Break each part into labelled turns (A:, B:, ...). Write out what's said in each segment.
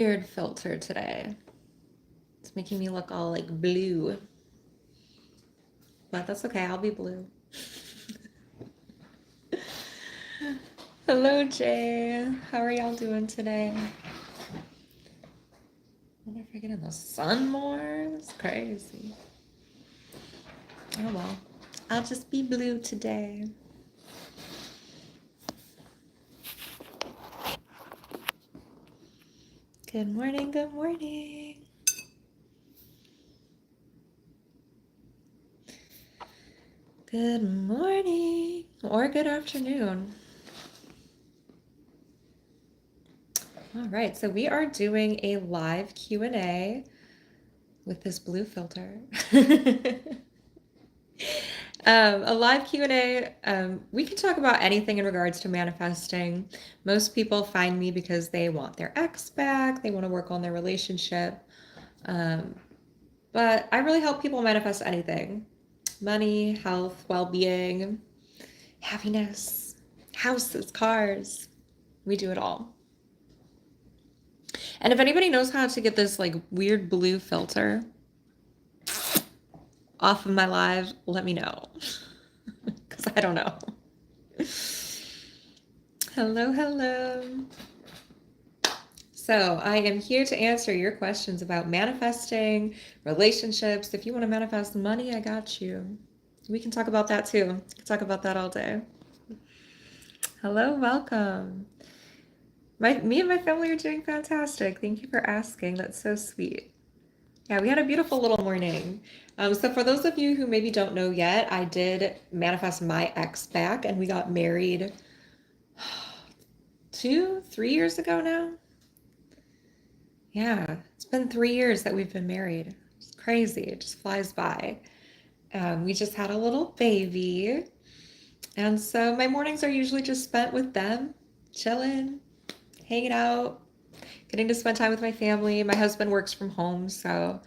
A: weird filter today. It's making me look all like blue. But that's okay, I'll be blue. Hello, Jay. How are y'all doing today? I wonder if I get in the sun more. That's crazy. Oh well. I'll just be blue today. Good morning, good morning. Good morning or good afternoon. All right, so we are doing a live Q&A with this blue filter. A live Q&A, we can talk about anything in regards to manifesting. Most people find me because they want their ex back, they want to work on their relationship. But I really help people manifest anything: money, health, well-being, happiness, houses, cars. We do it all. And if anybody knows how to get this like weird blue filter off of my live, let me know. Because I don't know. Hello, hello. So I am here to answer your questions about manifesting, relationships. If you want to manifest money, I got you. We can talk about that too. We can talk about that all day. Hello, welcome. Me and my family are doing fantastic. Thank you for asking. That's so sweet. Yeah, we had a beautiful little morning. So for those of you who maybe don't know yet, I did manifest my ex back, and we got married 3 years ago now. Yeah, it's been 3 years that we've been married. It's crazy. It just flies by. We just had a little baby. And so my mornings are usually just spent with them, chilling, hanging out, getting to spend time with my family. My husband works from home, so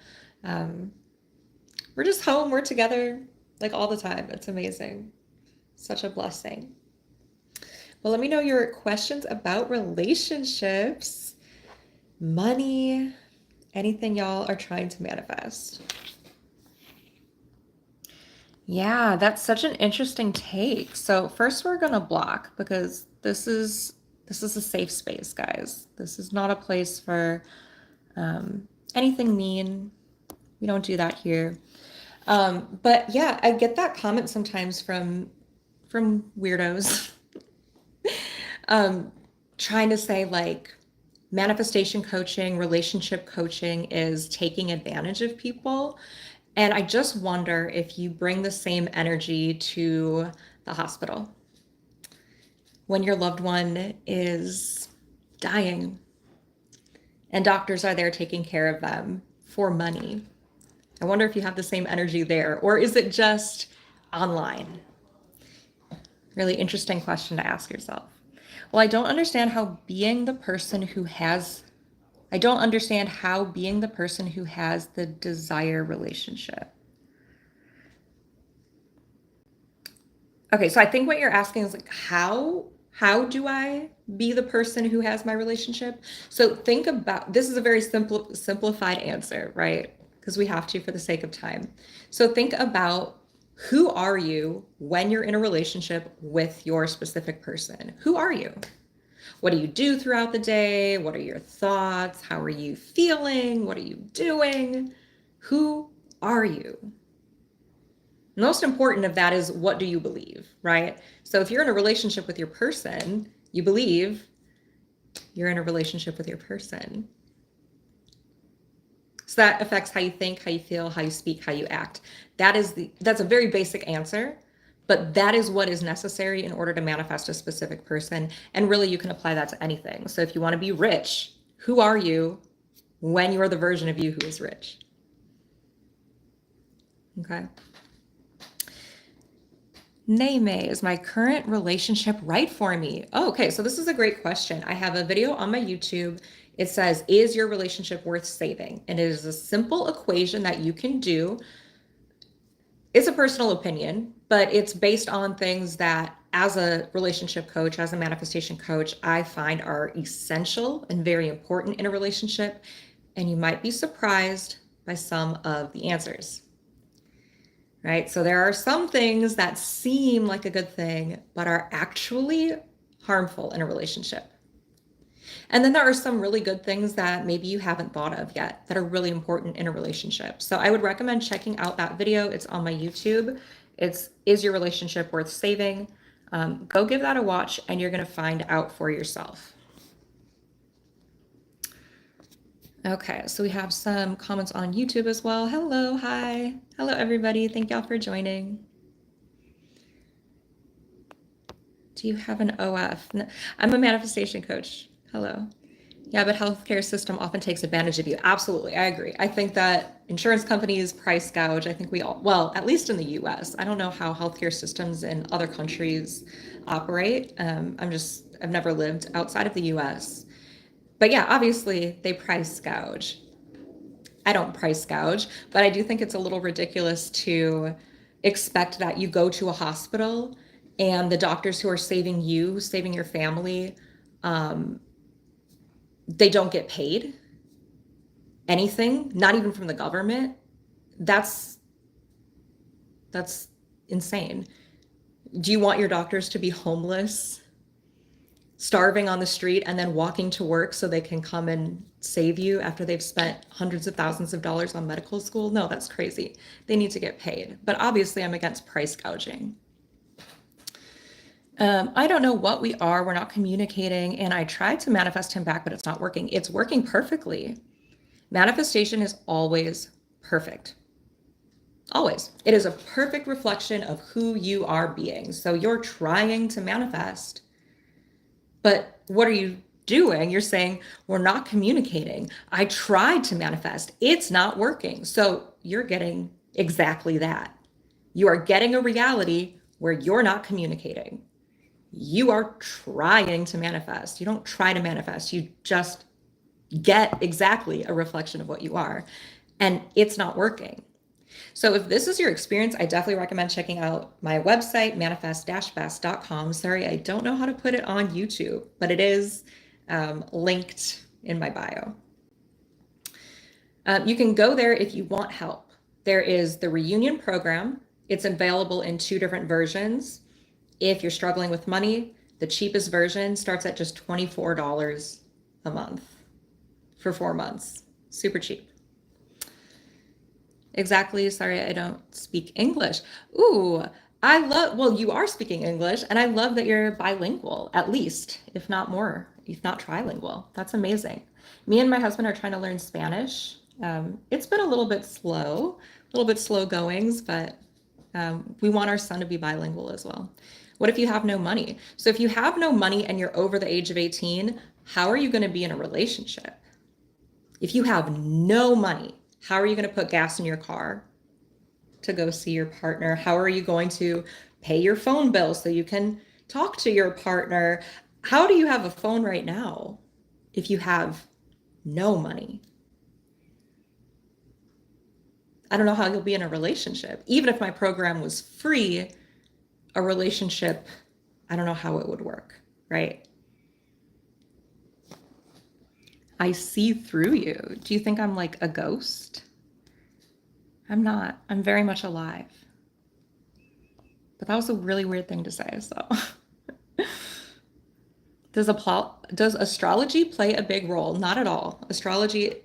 A: we're just home. We're together like all the time. It's amazing. Such a blessing. Well, let me know your questions about relationships, money, anything y'all are trying to manifest. Yeah, that's such an interesting take. So first we're gonna block, because this is a safe space, guys. This is not a place for anything mean. We don't do that here. But yeah, I get that comment sometimes from weirdos trying to say like manifestation coaching, relationship coaching is taking advantage of people. And I just wonder if you bring the same energy to the hospital when your loved one is dying and doctors are there taking care of them for money. I wonder if you have the same energy there, or is it just online? Really interesting question to ask yourself. Well, I don't understand how being the person who has the desire relationship. Okay, so I think what you're asking is like, how do I be the person who has my relationship? So think about, this is a very simplified answer, right? Because we have to for the sake of time. So think about, who are you when you're in a relationship with your specific person? Who are you? What do you do throughout the day? What are your thoughts? How are you feeling? What are you doing? Who are you? Most important of that is, what do you believe, right? So if you're in a relationship with your person, you believe you're in a relationship with your person. So that affects how you think, how you feel, how you speak, how you act. That's a very basic answer, but that is what is necessary in order to manifest a specific person. And really, you can apply that to anything. So if you want to be rich, who are you when you're the version of you who is rich? Okay. Name, is my current relationship right for me? Oh, okay, so this is a great question. I have a video on my YouTube. It says, is your relationship worth saving? And it is a simple equation that you can do. It's a personal opinion, but it's based on things that as a relationship coach, as a manifestation coach, I find are essential and very important in a relationship. And you might be surprised by some of the answers, right? So there are some things that seem like a good thing, but are actually harmful in a relationship. And then there are some really good things that maybe you haven't thought of yet that are really important in a relationship. So I would recommend checking out that video. It's on my YouTube. It's Is Your Relationship Worth Saving? Go give that a watch and you're going to find out for yourself. Okay, so we have some comments on YouTube as well. Hello, hi. Hello, everybody. Thank y'all for joining. Do you have an OF? No, I'm a manifestation coach. Hello. Yeah, but healthcare system often takes advantage of you. Absolutely, I agree. I think that insurance companies price gouge. I think we all, well, at least in the US. I don't know how healthcare systems in other countries operate. I've never lived outside of the US. But yeah, obviously they price gouge. I don't price gouge, but I do think it's a little ridiculous to expect that you go to a hospital and the doctors who are saving you, saving your family, they don't get paid anything, not even from the government. That's insane. Do you want your doctors to be homeless, starving on the street, and then walking to work so they can come and save you after they've spent hundreds of thousands of dollars on medical school? No, that's crazy. They need to get paid. But obviously, I'm against price gouging. I don't know what we are. We're not communicating. And I tried to manifest him back, but it's not working. It's working perfectly. Manifestation is always perfect. Always. It is a perfect reflection of who you are being. So you're trying to manifest. But what are you doing? You're saying, we're not communicating. I tried to manifest. It's not working. So you're getting exactly that. You are getting a reality where you're not communicating. You are trying to manifest. You don't try to manifest. You just get exactly a reflection of what you are. And it's not working. So if this is your experience, I definitely recommend checking out my website, manifest-fast.com. Sorry, I don't know how to put it on YouTube, but it is linked in my bio. You can go there if you want help. There is the reunion program. It's available in 2 different versions. If you're struggling with money, the cheapest version starts at just $24 a month for 4 months. Super cheap. Exactly. Sorry, I don't speak English. Ooh, well, you are speaking English, and I love that you're bilingual, at least, if not more, if not trilingual. That's amazing. Me and my husband are trying to learn Spanish. It's been a little bit slow goings, but we want our son to be bilingual as well. What if you have no money? So if you have no money and you're over the age of 18, how are you going to be in a relationship? If you have no money, how are you going to put gas in your car to go see your partner? How are you going to pay your phone bill so you can talk to your partner? How do you have a phone right now if you have no money? I don't know how you'll be in a relationship. Even if my program was free, a relationship, I don't know how it would work, right? I see through you. Do you think I'm like a ghost? I'm not. I'm very much alive. But that was a really weird thing to say, so. Does astrology play a big role? Not at all. Astrology,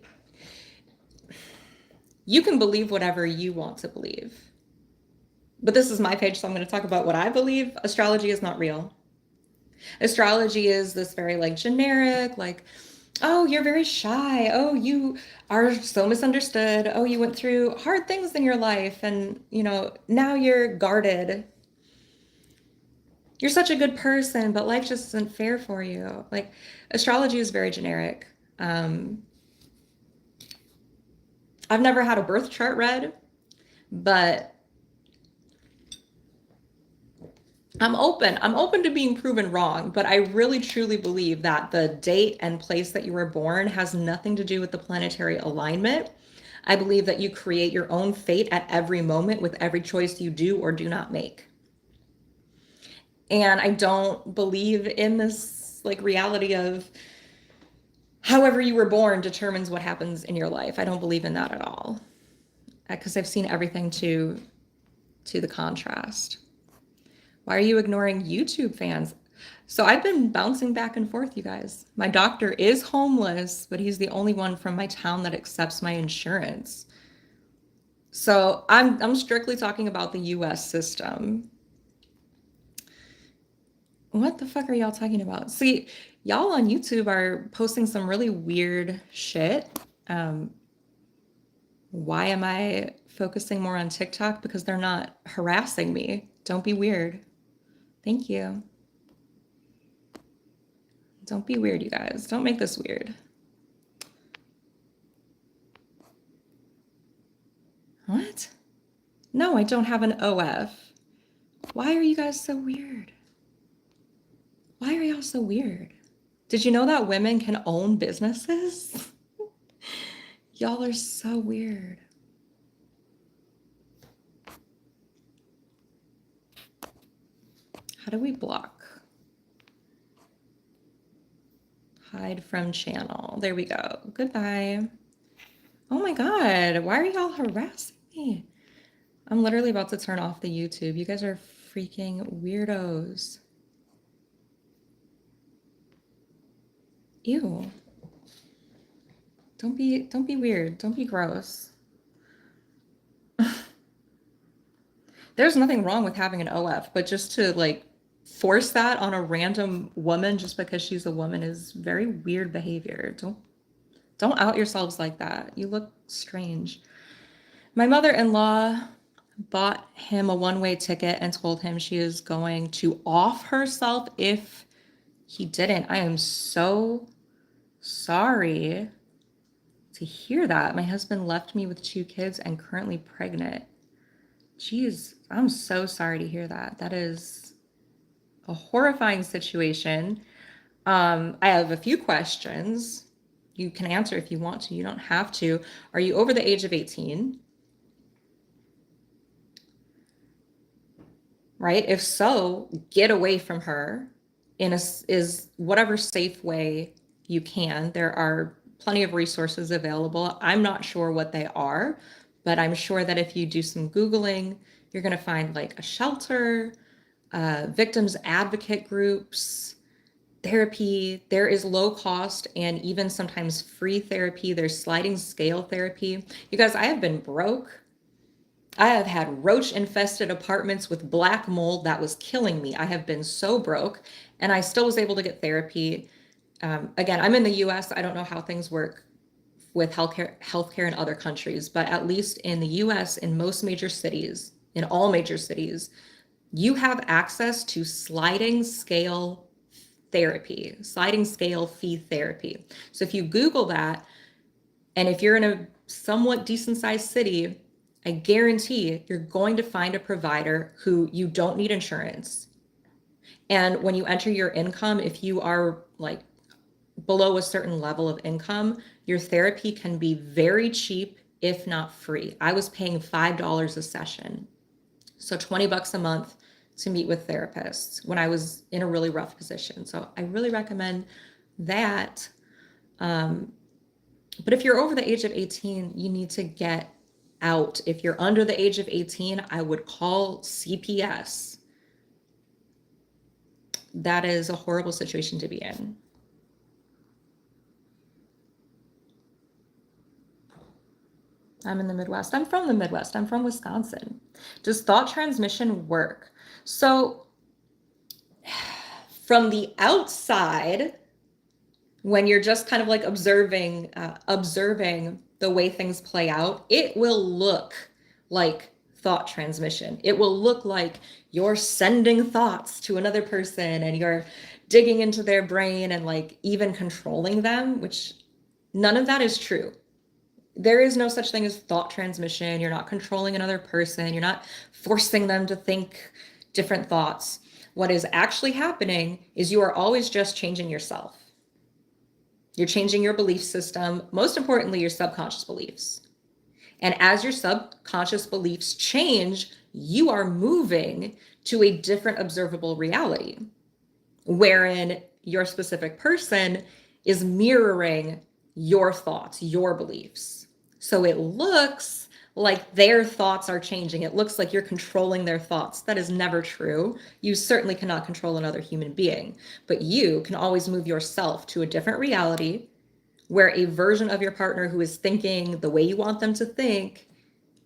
A: you can believe whatever you want to believe. But this is my page, so I'm going to talk about what I believe. Astrology is not real. Astrology is this very like generic, like, oh, you're very shy. Oh, you are so misunderstood. Oh, you went through hard things in your life and, now you're guarded. You're such a good person, but life just isn't fair for you. Like, astrology is very generic. I've never had a birth chart read, but I'm open to being proven wrong, but I really truly believe that the date and place that you were born has nothing to do with the planetary alignment. I believe that you create your own fate at every moment with every choice you do or do not make. And I don't believe in this like reality of however you were born determines what happens in your life. I don't believe in that at all. Because I've seen everything to the contrast. Why are you ignoring YouTube fans? So I've been bouncing back and forth, you guys. My doctor is homeless, but he's the only one from my town that accepts my insurance. So I'm strictly talking about the US system. What the fuck are y'all talking about? See, y'all on YouTube are posting some really weird shit. Um, why am I focusing more on TikTok? Because they're not harassing me. Don't be weird. Thank you. Don't be weird, you guys. Don't make this weird. What? No, I don't have an OF. Why are you guys so weird? Why are y'all so weird? Did you know that women can own businesses? Y'all are so weird. How do we block? Hide from channel. There we go. Goodbye. Oh my God. Why are y'all harassing me? I'm literally about to turn off the YouTube. You guys are freaking weirdos. Ew. Don't be weird. Don't be gross. There's nothing wrong with having an OF, but just to like force that on a random woman just because she's a woman is very weird behavior. Don't out yourselves like that. You look strange. My mother-in-law bought him a one-way ticket and told him she is going to off herself if he didn't. I am so sorry to hear that. My husband left me with 2 kids and currently pregnant. Jeez, I'm so sorry to hear that. That is a horrifying situation. I have a few questions. You can answer if you want to. You don't have to. Are you over the age of 18? Right? If so, get away from her is whatever safe way you can. There are plenty of resources available. I'm not sure what they are, but I'm sure that if you do some Googling, you're going to find like a shelter, victims advocate groups, therapy. There is low cost and even sometimes free therapy. There's sliding scale therapy. You guys, I have been broke. I have had roach infested apartments with black mold that was killing me. I have been so broke and I still was able to get therapy. Again, I'm in the US. I don't know how things work with healthcare in other countries, but at least in the US, in most major cities, in all major cities, you have access to sliding scale therapy, sliding scale fee therapy. So if you Google that, and if you're in a somewhat decent sized city, I guarantee you're going to find a provider who you don't need insurance. And when you enter your income, if you are like below a certain level of income, your therapy can be very cheap, if not free. I was paying $5 a session. So 20 bucks a month to meet with therapists when I was in a really rough position. So I really recommend that. But if you're over the age of 18, you need to get out. If you're under the age of 18, I would call CPS. That is a horrible situation to be in. I'm in the Midwest. I'm from the Midwest. I'm from Wisconsin. Does thought transmission work? So from the outside, when you're just kind of like observing the way things play out, it will look like thought transmission. It will look like you're sending thoughts to another person and you're digging into their brain and like even controlling them, which none of that is true. There is no such thing as thought transmission. You're not controlling another person. You're not forcing them to think different thoughts. What is actually happening is you are always just changing yourself. You're changing your belief system, most importantly, your subconscious beliefs. And as your subconscious beliefs change, you are moving to a different observable reality, wherein your specific person is mirroring your thoughts, your beliefs. So it looks like their thoughts are changing. It looks like you're controlling their thoughts. That is never true. You certainly cannot control another human being, but you can always move yourself to a different reality where a version of your partner who is thinking the way you want them to think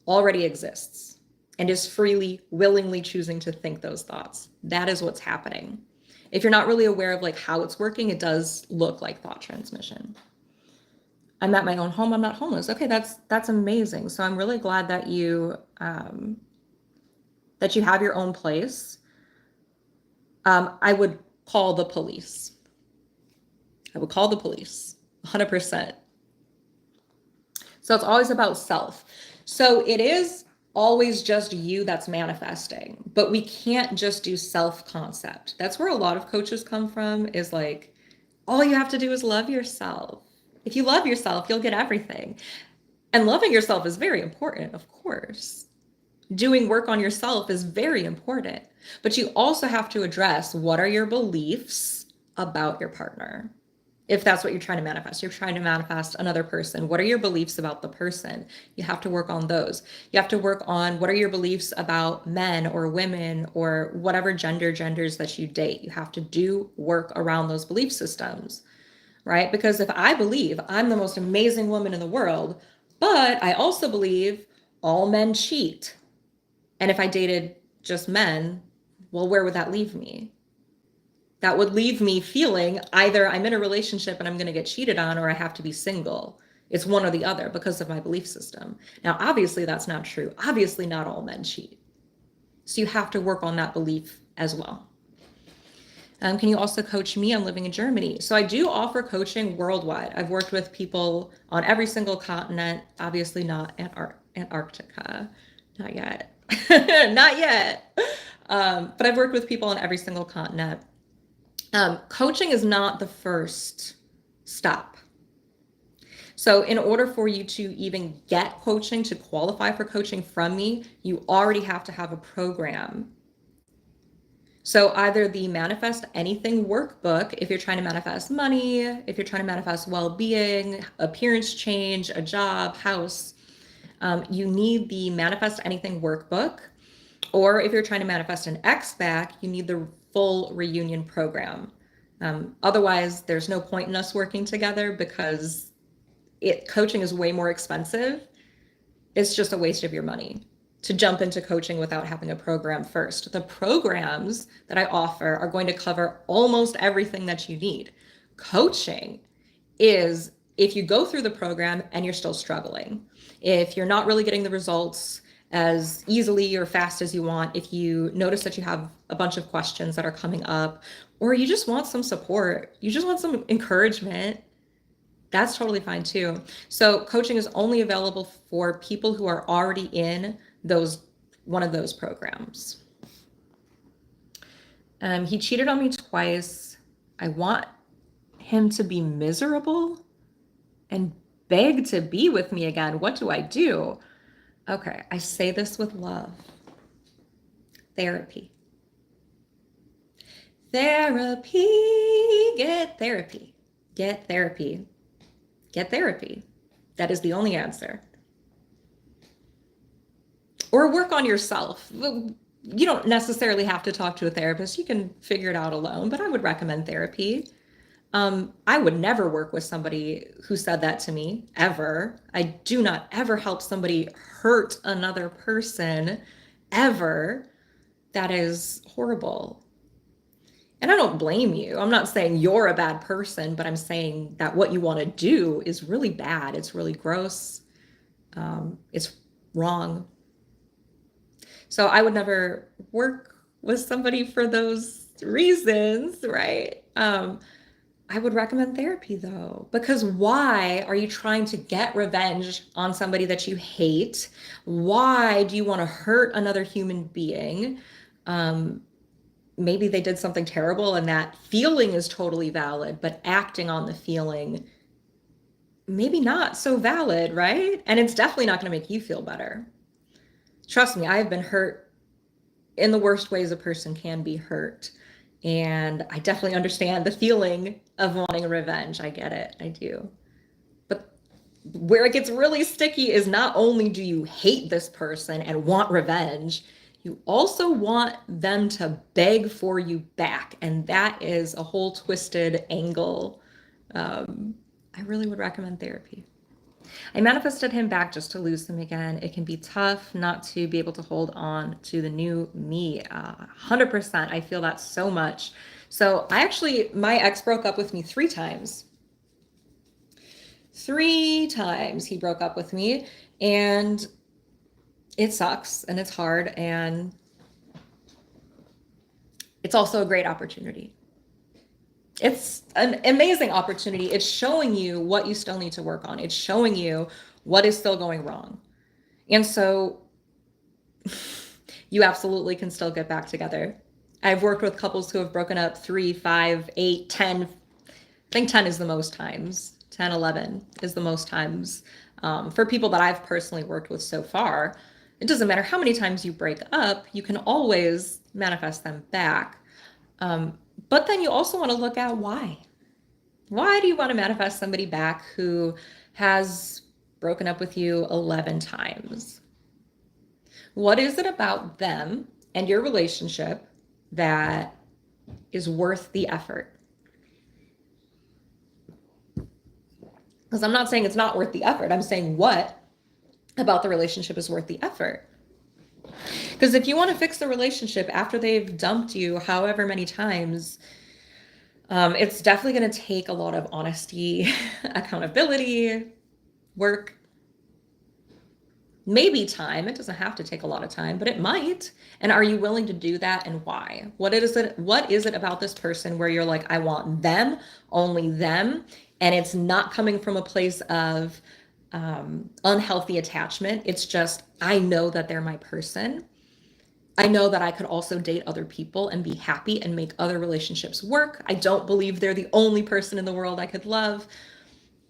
A: already exists and is freely, willingly choosing to think those thoughts. That is what's happening. If you're not really aware of like how it's working, it does look like thought transmission. I'm at my own home. I'm not homeless. Okay, that's amazing. So I'm really glad that you have your own place. I would call the police. I would call the police, 100%. So it's always about self. So it is always just you that's manifesting, but we can't just do self-concept. That's where a lot of coaches come from, is like, all you have to do is love yourself. If you love yourself, you'll get everything. And loving yourself is very important, of course. Doing work on yourself is very important, but you also have to address, what are your beliefs about your partner? If that's what you're trying to manifest, you're trying to manifest another person. What are your beliefs about the person? You have to work on those. You have to work on, what are your beliefs about men or women or whatever genders that you date. You have to do work around those belief systems, right? Because if I believe I'm the most amazing woman in the world, but I also believe all men cheat, and if I dated just men, well, where would that leave me? That would leave me feeling either I'm in a relationship and I'm going to get cheated on, or I have to be single. It's one or the other because of my belief system. Now, obviously, that's not true. Obviously, not all men cheat. So you have to work on that belief as well. Can you also coach me? I'm living in Germany. So I do offer coaching worldwide. I've worked with people on every single continent, obviously not Antarctica, not yet, not yet. But I've worked with people on every single continent. Coaching is not the first stop. So in order for you to even get coaching, to qualify for coaching from me, you already have to have a program. So either the Manifest Anything workbook, if you're trying to manifest money, if you're trying to manifest well-being, appearance change, a job, house, you need the Manifest Anything workbook. Or if you're trying to manifest an ex back, you need the full reunion program. Otherwise, there's no point in us working together, because coaching is way more expensive. It's just a waste of your money to jump into coaching without having a program first. The programs that I offer are going to cover almost everything that you need. Coaching is if you go through the program and you're still struggling, if you're not really getting the results as easily or fast as you want, if you notice that you have a bunch of questions that are coming up, or you just want some support, you just want some encouragement, that's totally fine too. So coaching is only available for people who are already in one of those programs. He cheated on me twice. I want him to be miserable and beg to be with me again. What do I do? Okay, I say this with love. Therapy. Therapy. Get therapy. Get therapy. Get therapy. That is the only answer. Or work on yourself. You don't necessarily have to talk to a therapist. You can figure it out alone, but I would recommend therapy. I would never work with somebody who said that to me, ever. I do not ever help somebody hurt another person, ever. That is horrible. And I don't blame you. I'm not saying you're a bad person, but I'm saying that what you want to do is really bad. It's really gross. It's wrong. So I would never work with somebody for those reasons, right? I would recommend therapy though, because why are you trying to get revenge on somebody that you hate? Why do you want to hurt another human being? Maybe they did something terrible and that feeling is totally valid, but acting on the feeling maybe not so valid, right? And it's definitely not going to make you feel better. Trust me, I've been hurt in the worst ways a person can be hurt. And I definitely understand the feeling of wanting revenge. I get it. I do. But where it gets really sticky is not only do you hate this person and want revenge, you also want them to beg for you back. And that is a whole twisted angle. I really would recommend therapy. I manifested him back just to lose him again. It can be tough not to be able to hold on to the new me. 100%. I feel that so much. So my ex broke up with me 3 times. 3 times he broke up with me, and it sucks and it's hard, and it's also a great opportunity. It's an amazing opportunity. It's showing you what you still need to work on. It's showing you what is still going wrong. And so you absolutely can still get back together. I've worked with couples who have broken up 3, 5, 8, 10. I think 10 is the most times. 10, 11 is the most times. For people that I've personally worked with so far, it doesn't matter how many times you break up, you can always manifest them back. But then you also want to look at why. Why do you want to manifest somebody back who has broken up with you 11 times? What is it about them and your relationship that is worth the effort? Because I'm not saying it's not worth the effort. I'm saying what about the relationship is worth the effort. Because if you want to fix the relationship after they've dumped you however many times, it's definitely going to take a lot of honesty, accountability, work, maybe time. It doesn't have to take a lot of time, but it might. And are you willing to do that, and why? What is it about this person where you're like, I want them, only them, and it's not coming from a place of unhealthy attachment. It's just, I know that they're my person. I know that I could also date other people and be happy and make other relationships work. I don't believe they're the only person in the world I could love,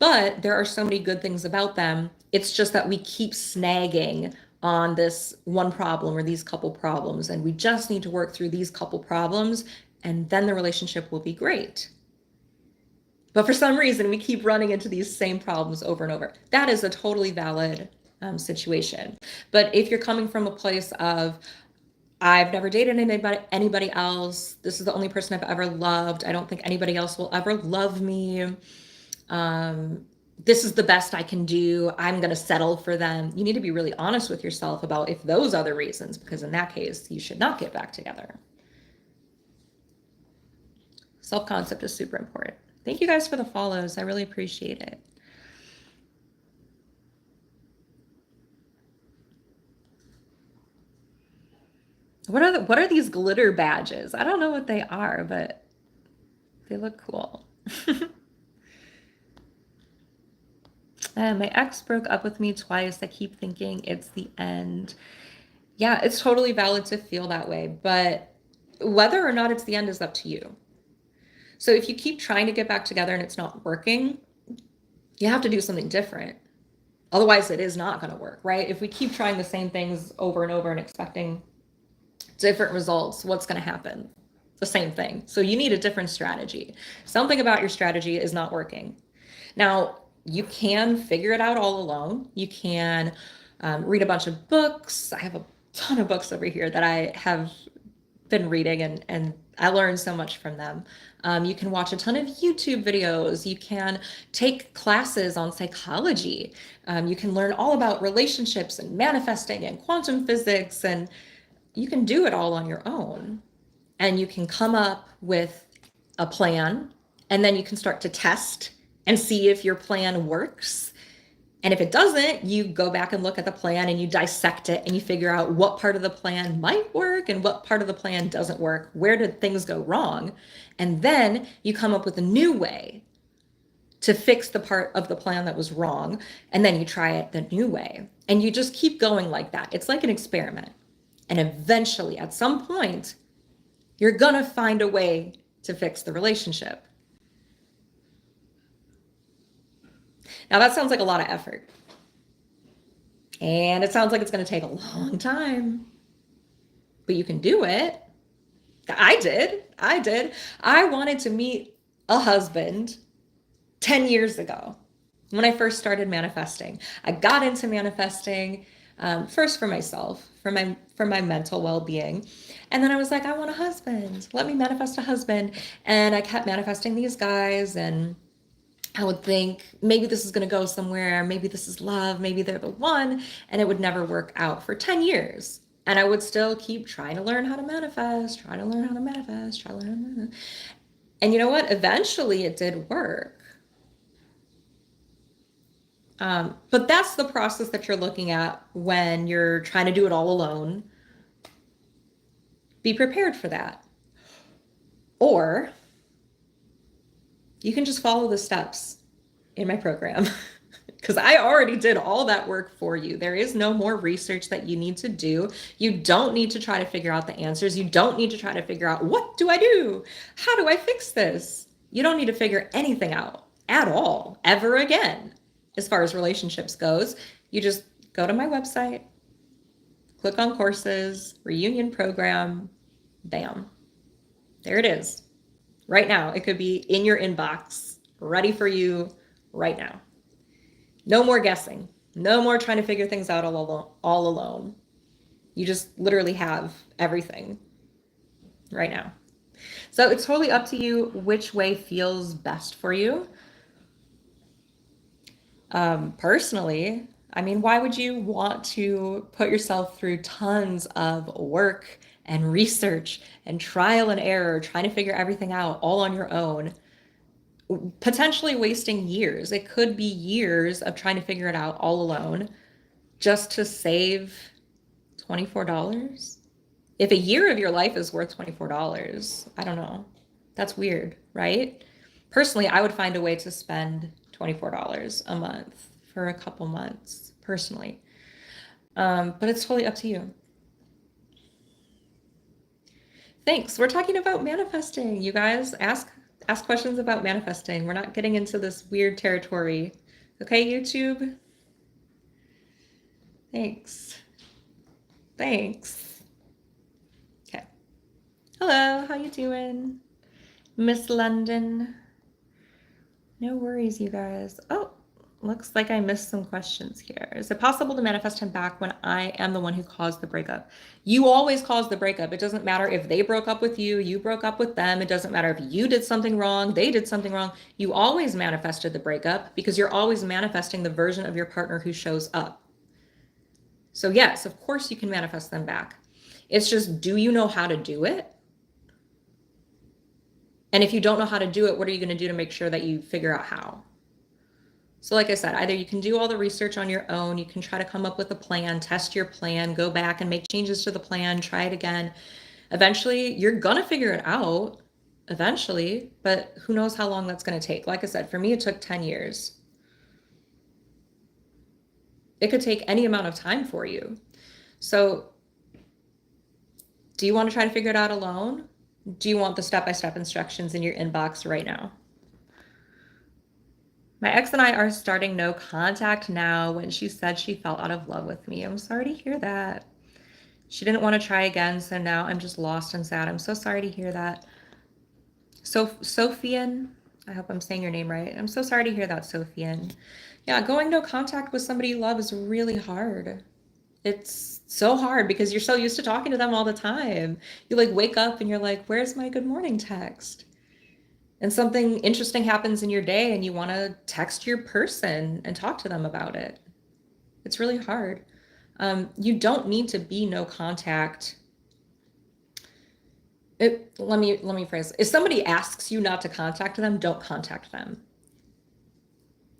A: but there are so many good things about them. It's just that we keep snagging on this one problem or these couple problems, and we just need to work through these couple problems, and then the relationship will be great. But for some reason, we keep running into these same problems over and over. That is a totally valid situation. But if you're coming from a place of, I've never dated anybody else, this is the only person I've ever loved, I don't think anybody else will ever love me, this is the best I can do, I'm going to settle for them. You need to be really honest with yourself about if those are the reasons, because in that case, you should not get back together. Self-concept is super important. Thank you guys for the follows. I really appreciate it. What are these glitter badges? I don't know what they are, but they look cool. My ex broke up with me twice. I keep thinking it's the end. Yeah, it's totally valid to feel that way, but whether or not it's the end is up to you. So if you keep trying to get back together and it's not working, you have to do something different. Otherwise, it is not going to work, right? If we keep trying the same things over and over and expecting different results, what's going to happen? The same thing. So you need a different strategy. Something about your strategy is not working. Now, you can figure it out all alone. You can read a bunch of books. I have a ton of books over here that I have been reading, and I learned so much from them. You can watch a ton of YouTube videos. You can take classes on psychology. You can learn all about relationships and manifesting and quantum physics, and you can do it all on your own. And you can come up with a plan, and then you can start to test and see if your plan works. And if it doesn't, you go back and look at the plan and you dissect it and you figure out what part of the plan might work and what part of the plan doesn't work. Where did things go wrong? And then you come up with a new way to fix the part of the plan that was wrong. And then you try it the new way. And you just keep going like that. It's like an experiment. And eventually, at some point, you're going to find a way to fix the relationship. Now that sounds like a lot of effort. And it sounds like it's going to take a long time. But you can do it. I did. I wanted to meet a husband 10 years ago when I first started manifesting. I got into manifesting first for myself, for my mental well-being. And then I was like, I want a husband. Let me manifest a husband. And I kept manifesting these guys, and I would think maybe this is going to go somewhere. Maybe this is love. Maybe they're the one. And it would never work out for 10 years. And I would still keep trying to learn how to manifest, try to learn how to manifest, try to learn how to manifest. And you know what? Eventually it did work. But that's the process that you're looking at when you're trying to do it all alone. Be prepared for that. Or you can just follow the steps in my program because I already did all that work for you. There is no more research that you need to do. You don't need to try to figure out the answers. You don't need to try to figure out, what do I do? How do I fix this? You don't need to figure anything out at all, ever again. As far as relationships goes, you just go to my website, click on courses, reunion program, bam. There it is. Right now, it could be in your inbox, ready for you right now. No more guessing. No more trying to figure things out all alone. You just literally have everything right now. So it's totally up to you which way feels best for you. Personally, I mean, why would you want to put yourself through tons of work and research and trial and error, trying to figure everything out all on your own, potentially wasting years? It could be years of trying to figure it out all alone just to save $24. If a year of your life is worth $24, I don't know. That's weird, right? Personally, I would find a way to spend $24 a month for a couple months, personally. But it's totally up to you. Thanks. We're talking about manifesting, you guys. Ask questions about manifesting. We're not getting into this weird territory. Okay, YouTube? Thanks. Okay. Hello, how you doing? Miss London. No worries, you guys. Oh, looks like I missed some questions here. Is it possible to manifest him back when I am the one who caused the breakup? You always cause the breakup. It doesn't matter if they broke up with you, you broke up with them. It doesn't matter if you did something wrong, they did something wrong. You always manifested the breakup because you're always manifesting the version of your partner who shows up. So yes, of course you can manifest them back. It's just, do you know how to do it? And if you don't know how to do it, what are you going to do to make sure that you figure out how? So like I said, either you can do all the research on your own, you can try to come up with a plan, test your plan, go back and make changes to the plan, try it again. Eventually, you're going to figure it out, eventually, but who knows how long that's going to take. Like I said, for me, it took 10 years. It could take any amount of time for you. So do you want to try to figure it out alone? Do you want the step-by-step instructions in your inbox right now? My ex and I are starting no contact now when she said she fell out of love with me. I'm sorry to hear that. She didn't want to try again, so now I'm just lost and sad. I'm so sorry to hear that. So, Sophian, I hope I'm saying your name right. I'm so sorry to hear that, Sophian. Yeah, going no contact with somebody you love is really hard. It's so hard because you're so used to talking to them all the time. You like wake up and you're like, where's my good morning text? And something interesting happens in your day and you want to text your person and talk to them about it. It's really hard. You don't need to be no contact. Let me phrase. If somebody asks you not to contact them, don't contact them.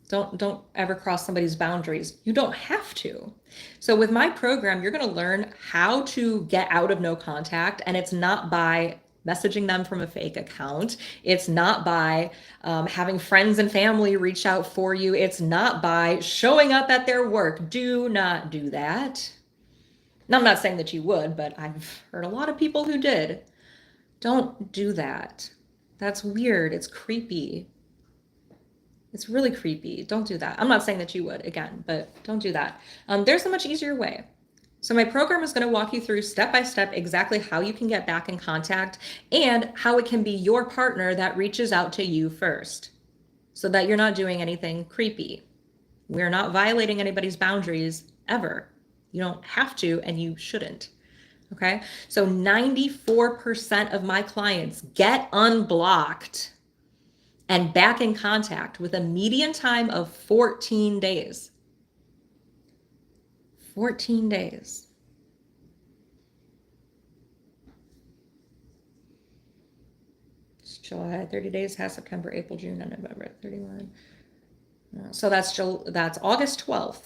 A: Don't ever cross somebody's boundaries. You don't have to. So with my program, you're going to learn how to get out of no contact, and it's not by messaging them from a fake account. It's not by having friends and family reach out for you. It's not by showing up at their work. Do not do that. And I'm not saying that you would, but I've heard a lot of people who did. Don't do that. That's weird. It's creepy. It's really creepy. Don't do that. I'm not saying that you would, again, but don't do that. There's a much easier way. So my program is going to walk you through step by step exactly how you can get back in contact and how it can be your partner that reaches out to you first so that you're not doing anything creepy. We're not violating anybody's boundaries ever. You don't have to, and you shouldn't. Okay. So 94% of my clients get unblocked and back in contact with a median time of 14 days. 14 days. It's July, 30 days has September, April, June, and November, 31. So that's August 12th.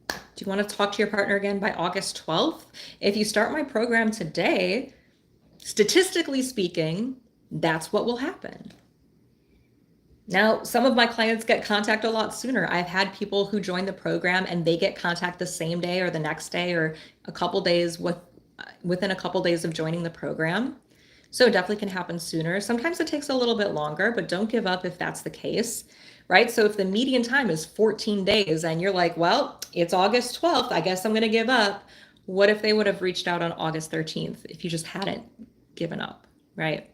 A: Do you want to talk to your partner again by August 12th? If you start my program today, statistically speaking, that's what will happen. Now, some of my clients get contact a lot sooner. I've had people who join the program and they get contact the same day or the next day or a couple days within a couple days of joining the program. So it definitely can happen sooner. Sometimes it takes a little bit longer, but don't give up if that's the case, right? So if the median time is 14 days and you're like, well, it's August 12th, I guess I'm going to give up. What if they would have reached out on August 13th if you just hadn't given up, right?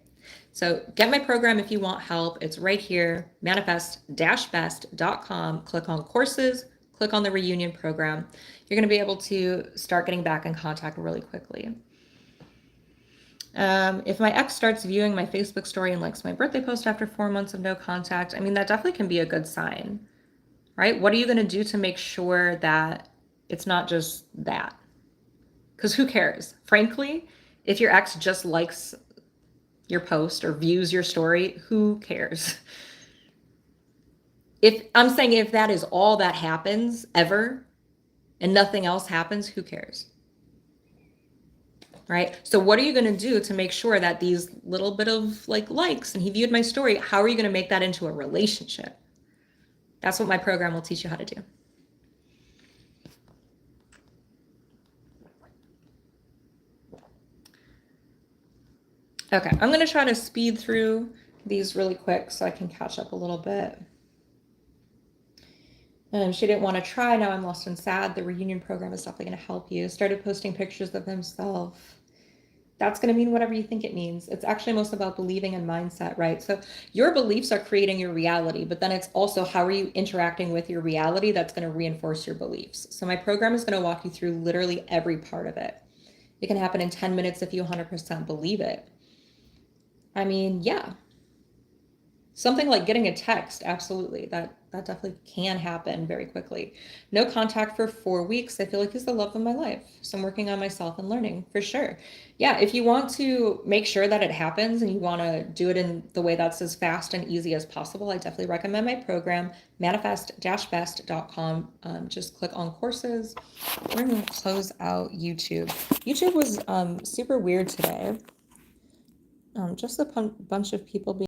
A: So get my program if you want help. It's right here, manifest-best.com. Click on courses, click on the reunion program. You're going to be able to start getting back in contact really quickly. If my ex starts viewing my Facebook story and likes my birthday post after 4 months of no contact, I mean, that definitely can be a good sign, right? What are you going to do to make sure that it's not just that? Because who cares? Frankly, if your ex just likes your post or views your story, who cares? If I'm saying if that is all that happens ever and nothing else happens, who cares? Right? So what are you going to do to make sure that these little bit of likes and he viewed my story, how are you going to make that into a relationship? That's what my program will teach you how to do. Okay, I'm going to try to speed through these really quick so I can catch up a little bit. She didn't want to try. Now I'm lost and sad. The reunion program is definitely going to help you. Started posting pictures of himself. That's going to mean whatever you think it means. It's actually most about believing and mindset, right? So your beliefs are creating your reality, but then it's also how are you interacting with your reality that's going to reinforce your beliefs. So my program is going to walk you through literally every part of it. It can happen in 10 minutes if you 100% believe it. I mean, yeah. Something like getting a text, absolutely. That definitely can happen very quickly. No contact for 4 weeks. I feel like he's the love of my life. So I'm working on myself and learning for sure. Yeah, if you want to make sure that it happens and you want to do it in the way that's as fast and easy as possible, I definitely recommend my program, manifest-best.com. Just click on courses. We're going to close out YouTube. YouTube was super weird today. Just a bunch of people being